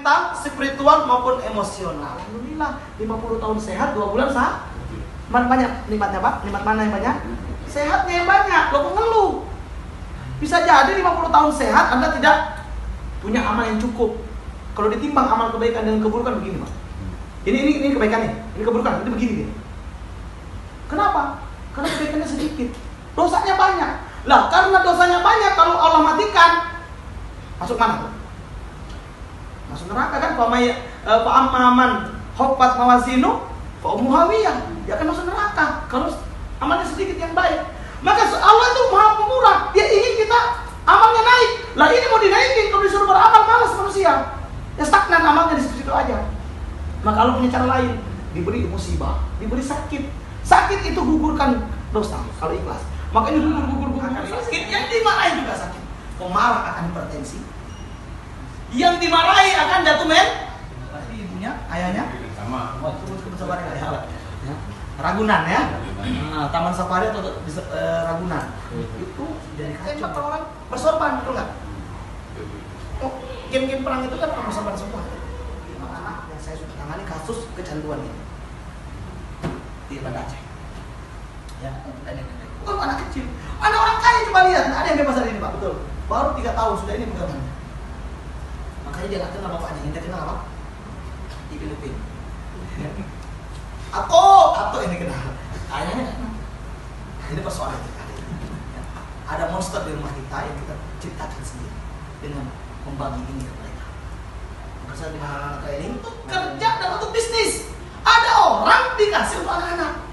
tentang spiritual maupun emosional. Alhamdulillah 50 tahun sehat, 2 bulan sah. Banyak nikmatnya Pak. Nikmat mana yang banyak? Sehatnya yang banyak. Lo kok ngeluh? Bisa jadi 50 tahun sehat Anda tidak punya amal yang cukup. Kalau ditimbang amal kebaikan dengan keburukan begini Pak. Ini kebaikan nih, ini keburukan, ini begini nih. Kenapa? Karena kebaikannya sedikit, dosanya banyak. Lah karena dosanya banyak, kalau Allah matikan, masuk mana tuh? Masuk neraka kan? Fa'amman khafat mawazinu fa'ummuhu hawiyah. Dia akan masuk neraka kalau amalnya sedikit yang baik. Maka Allah itu Maha Pemurah. Dia ingin kita amalnya naik. Lah ini mau dinaikin, kalau disuruh beramal malas manusia. Ya stagnan amalnya di situ aja. Maka Allah punya cara lain. Diberi musibah, diberi sakit. Sakit itu gugurkan dosa kalau ikhlas. Makanya gugur sakit. Yang dimarahi juga sakit. Pemarah akan hipertensi. Yang dimarahi akan jatuh Tadi ibunya, ayahnya. Sama. Ragunan ya. Nah, Taman Safari atau Ragunan. Itu jadi kacau kalau orang bersorban, betul nggak? Oh, game-game perang itu kan orang bersorban semua. Anak yang saya sudah tangani kasus kecanduan ini di Banda Aceh. Ya, bukan anak kecil, anak orang kaya. Coba lihat, ada yang bebas dari ini Pak, betul. Baru 3 tahun sudah ini pegangannya. Makanya dia nggak kenal bapaknya, yang dia kenal apa? Di Filipina. Atau ini kenal, ayahnya nggak kenal. Ini persoalan kita. Ada monster di rumah kita yang kita ciptakan sendiri dengan membagi ini ke mereka. Maka saya di mana-mana training untuk kerja dan untuk bisnis. Ada orang dikasih untuk anak-anak.